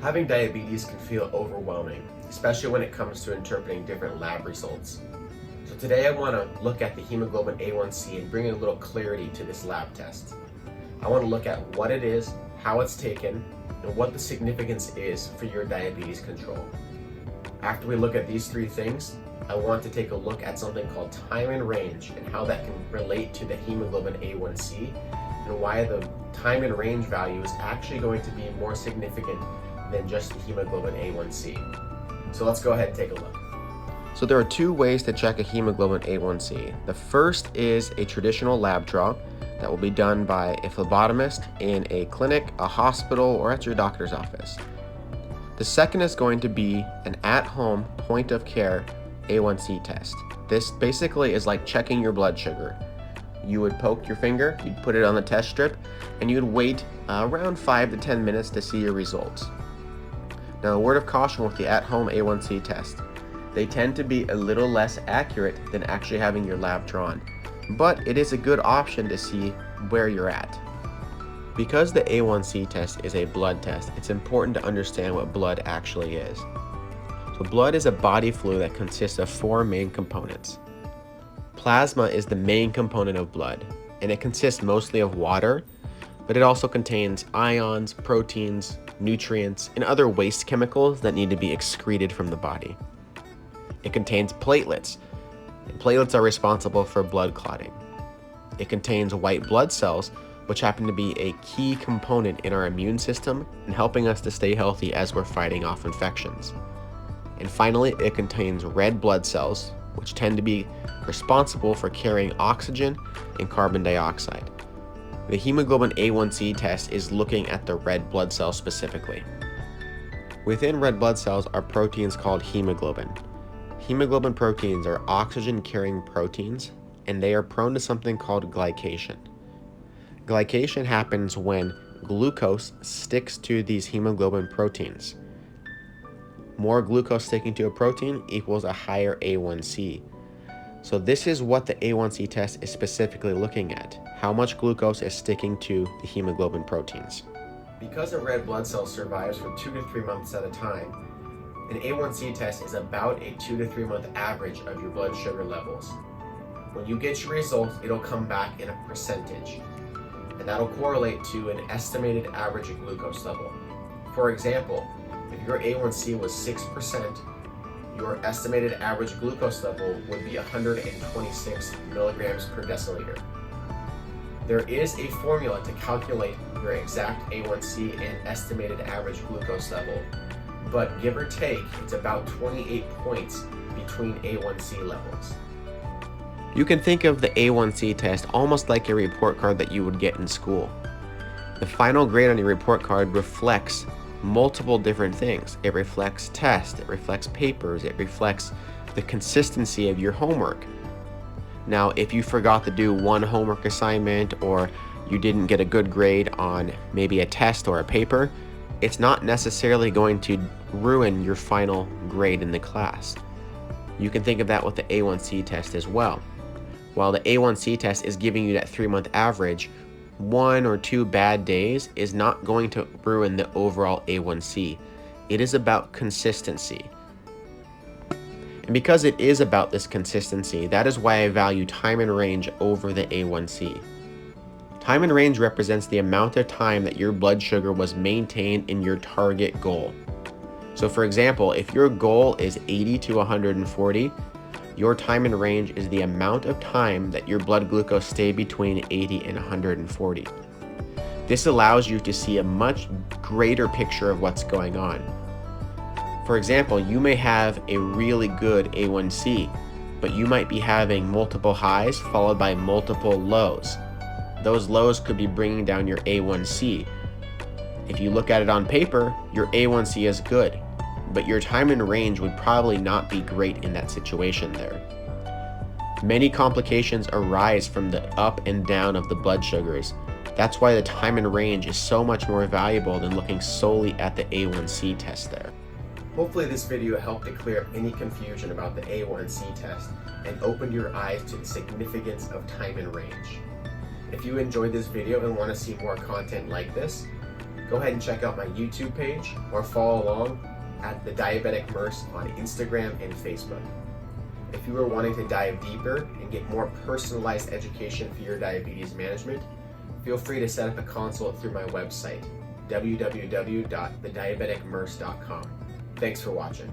Having diabetes can feel overwhelming, especially when it comes to interpreting different lab results. So today I want to look at the hemoglobin A1c and bring a little clarity to this lab test. I want to look at what it is, how it's taken, and what the significance is for your diabetes control. After we look at these three things, I want to take a look at something called time in range and how that can relate to the hemoglobin A1c and why the time in range value is actually going to be more significant than just the hemoglobin A1c. So let's go ahead and take a look. So there are two ways to check a hemoglobin A1c. The first is a traditional lab draw that will be done by a phlebotomist in a clinic, a hospital, or at your doctor's office. The second is going to be an at-home point-of-care A1c test. This basically is like checking your blood sugar. You would poke your finger, you'd put it on the test strip, and you'd wait around 5 to 10 minutes to see your results. Now, a word of caution with the at-home A1c test. They tend to be a little less accurate than actually having your lab drawn, but it is a good option to see where you're at. Because the A1c test is a blood test, it's important to understand what blood actually is. So blood is a body fluid that consists of four main components. Plasma is the main component of blood, and it consists mostly of water, but it also contains ions, proteins, nutrients, and other waste chemicals that need to be excreted from the body. It contains platelets, and platelets are responsible for blood clotting. It contains white blood cells, which happen to be a key component in our immune system and helping us to stay healthy as we're fighting off infections. And finally, it contains red blood cells, which tend to be responsible for carrying oxygen and carbon dioxide. The hemoglobin A1c test is looking at the red blood cells specifically. Within red blood cells are proteins called hemoglobin. Hemoglobin proteins are oxygen-carrying proteins, and they are prone to something called glycation. Glycation happens when glucose sticks to these hemoglobin proteins. More glucose sticking to a protein equals a higher A1c. So this is what the A1c test is specifically looking at, how much glucose is sticking to the hemoglobin proteins. Because a red blood cell survives for 2 to 3 months at a time, an A1c test is about a 2 to 3 month average of your blood sugar levels. When you get your results, it'll come back in a percentage, and that'll correlate to an estimated average glucose level. For example, if your A1c was 6%, your estimated average glucose level would be 126 milligrams per deciliter. There is a formula to calculate your exact A1c and estimated average glucose level, but give or take, it's about 28 points between A1c levels. You can think of the A1c test almost like a report card that you would get in school. The final grade on your report card reflects multiple different things. It reflects tests, it reflects papers, it reflects the consistency of your homework. Now, if you forgot to do one homework assignment or you didn't get a good grade on maybe a test or a paper, it's not necessarily going to ruin your final grade in the class. You can think of that with the A1c test as well. While the A1c test is giving you that 3-month average, 1 or 2 bad days is not going to ruin the overall A1c. It is about consistency. And because it is about this consistency, that is why I value time in range over the A1c. Time in range represents the amount of time that your blood sugar was maintained in your target goal. So for example, if your goal is 80 to 140, your time in range is the amount of time that your blood glucose stayed between 80 and 140. This allows you to see a much greater picture of what's going on. For example, you may have a really good A1c, but you might be having multiple highs followed by multiple lows. Those lows could be bringing down your A1c. If you look at it on paper, your A1c is good, but your time in range would probably not be great in that situation there. Many complications arise from the up and down of the blood sugars. That's why the time in range is so much more valuable than looking solely at the A1c test there. Hopefully this video helped to clear up any confusion about the A1c test and opened your eyes to the significance of time in range. If you enjoyed this video and want to see more content like this, go ahead and check out my YouTube page or follow along at the Diabetic Nurse on Instagram and Facebook. If you are wanting to dive deeper and get more personalized education for your diabetes management, feel free to set up a consult through my website, www.thediabeticnurse.com. Thanks for watching.